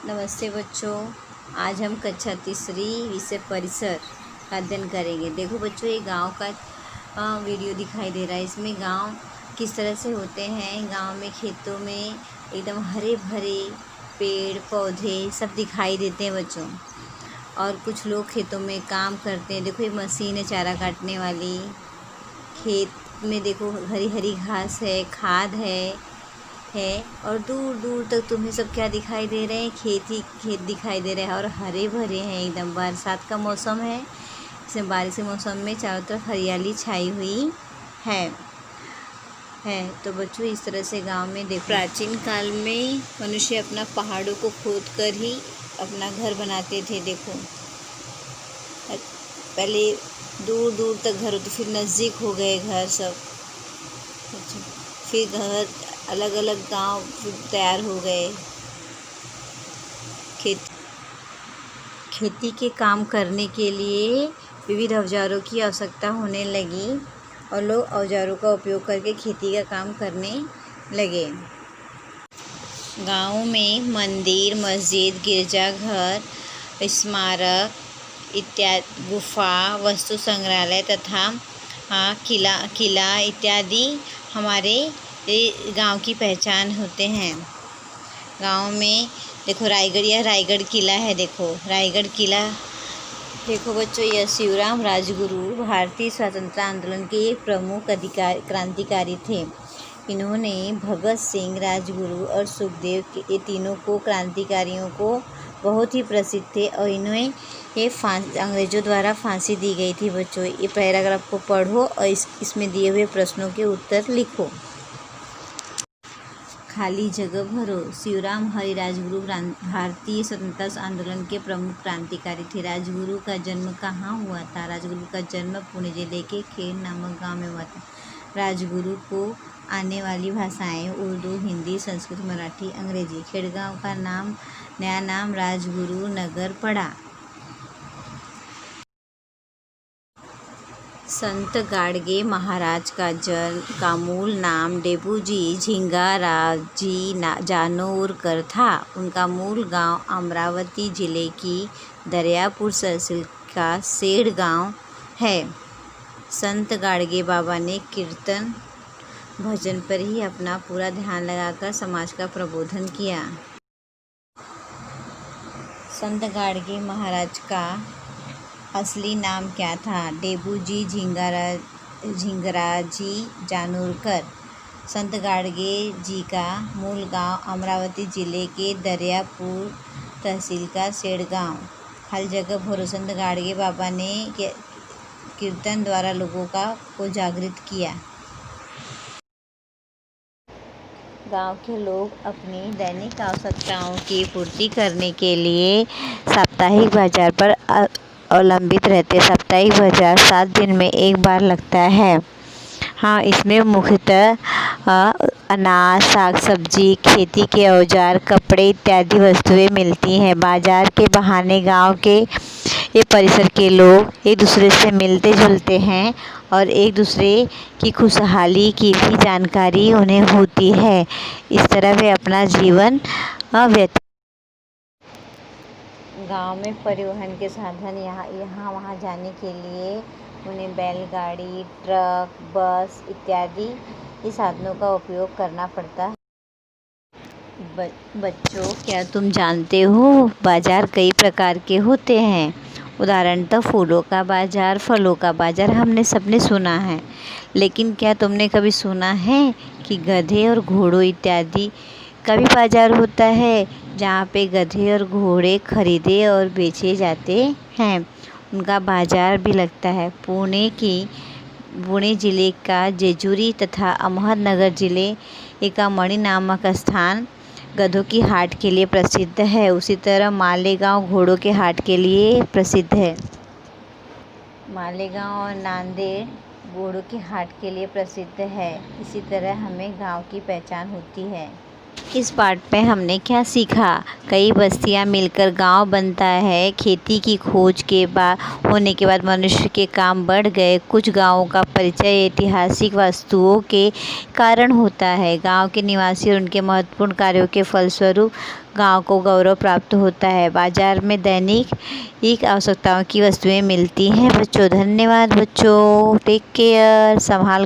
नमस्ते बच्चों। आज हम कक्षा तीसरी विषय परिसर का अध्ययन करेंगे। देखो बच्चों, ये गांव का वीडियो दिखाई दे रहा है। इसमें गांव किस तरह से होते हैं। गांव में खेतों में एकदम हरे भरे पेड़ पौधे सब दिखाई देते हैं बच्चों। और कुछ लोग खेतों में काम करते हैं। देखो ये मशीन है चारा काटने वाली। खेत में देखो हरी हरी घास है, खाद है और दूर दूर तक तुम्हें सब क्या दिखाई दे रहे हैं, खेत ही खेत दिखाई दे रहे हैं और हरे भरे हैं एकदम। बरसात का मौसम है, इसमें बारिश के मौसम में चारों तरफ हरियाली छाई हुई है। तो बच्चों, इस तरह से गांव में देखो, प्राचीन काल में मनुष्य अपना पहाड़ों को खोद कर ही अपना घर बनाते थे। देखो पहले दूर दूर तक घर होते, फिर नज़दीक हो गए घर सब, फिर घर अलग अलग गांव तैयार हो गए। खेती के काम करने के लिए विविध औजारों की आवश्यकता होने लगी और लोग औजारों का उपयोग करके खेती का काम करने लगे। गांव में मंदिर, मस्जिद, गिरजाघर, स्मारक इत्यादि, गुफा, वस्तु संग्रहालय तथा किला इत्यादि हमारे गांव की पहचान होते हैं। गांव में देखो यह रायगढ़ किला है। देखो रायगढ़ किला, देखो बच्चों, यह शिवराम राजगुरु भारतीय स्वतंत्रता आंदोलन के एक प्रमुख क्रांतिकारी थे। इन्होंने भगत सिंह, राजगुरु और सुखदेव ये तीनों को क्रांतिकारियों को बहुत ही प्रसिद्ध थे और इन्हें अंग्रेज़ों द्वारा फांसी दी गई थी। बच्चों ये पैराग्राफ को पढ़ो और इसमें दिए हुए प्रश्नों के उत्तर लिखो। खाली जगह भरो। शिवराम हरि राजगुरु भारतीय स्वतंत्रता आंदोलन के प्रमुख क्रांतिकारी थे। राजगुरु का जन्म कहाँ हुआ था? राजगुरु का जन्म पुणे जिले के खेड़ नामक गांव में हुआ था। राजगुरु को आने वाली भाषाएं उर्दू, हिंदी, संस्कृत, मराठी, अंग्रेजी। खेड़गांव का नया नाम राजगुरु नगर पड़ा। संत गाडगे महाराज का मूल नाम डेबूजी झिंगाराजी जानोरकर था। उनका मूल गांव अमरावती जिले की दरियापुर तहसील का सेठ गांव है। संत गाडगे बाबा ने कीर्तन भजन पर ही अपना पूरा ध्यान लगाकर समाज का प्रबोधन किया। संत गाडगे महाराज का असली नाम क्या था? डेबूजी झिंगराजी जानोरकर। संत गाडगे जी का मूल गांव अमरावती जिले के दरियापुर तहसील का सेठ गांव। खाली जगह भरो। संत गाडगे बाबा ने कीर्तन द्वारा लोगों को जागृत किया। गांव के लोग अपनी दैनिक आवश्यकताओं की पूर्ति करने के लिए साप्ताहिक बाजार पर अवलंबित रहते। साप्ताहिक बाजार 7 दिन में एक बार लगता है। इसमें मुख्यतः अनाज, साग सब्जी, खेती के औजार, कपड़े इत्यादि वस्तुएं मिलती हैं। बाजार के बहाने गांव के परिसर के लोग एक दूसरे से मिलते जुलते हैं और एक दूसरे की खुशहाली की भी जानकारी उन्हें होती है। इस तरह वे अपना जीवन व्यतीत। गांव में परिवहन के साधन यहाँ वहाँ जाने के लिए उन्हें बैलगाड़ी, ट्रक, बस इत्यादि साधनों का उपयोग करना पड़ता है। बच्चों, क्या तुम जानते हो बाजार कई प्रकार के होते हैं? उदाहरणतः फूलों का बाजार, फलों का बाजार हमने सबने सुना है। लेकिन क्या तुमने कभी सुना है कि गधे और घोड़ों इत्यादि का भी बाजार होता है, जहाँ पे गधे और घोड़े खरीदे और बेचे जाते हैं? उनका बाजार भी लगता है। पुणे जिले का जेजुरी तथा अहमदनगर जिले का मणि नामक स्थान गधों की हाट के लिए प्रसिद्ध है। उसी तरह मालेगांव घोड़ों के हाट के लिए प्रसिद्ध है। मालेगांव और नांदेड़ घोड़ों की हाट के लिए प्रसिद्ध है। इसी तरह हमें गांव की पहचान होती है। इस पार्ट में हमने क्या सीखा? कई बस्तियां मिलकर गांव बनता है। खेती की खोज के बाद होने के बाद मनुष्य के काम बढ़ गए। कुछ गांवों का परिचय ऐतिहासिक वस्तुओं के कारण होता है। गांव के निवासी और उनके महत्वपूर्ण कार्यों के फलस्वरूप गांव को गौरव प्राप्त होता है। बाजार में दैनिक आवश्यकताओं की वस्तुएं मिलती हैं। बच्चों, धन्यवाद बच्चों। Take care. संभाल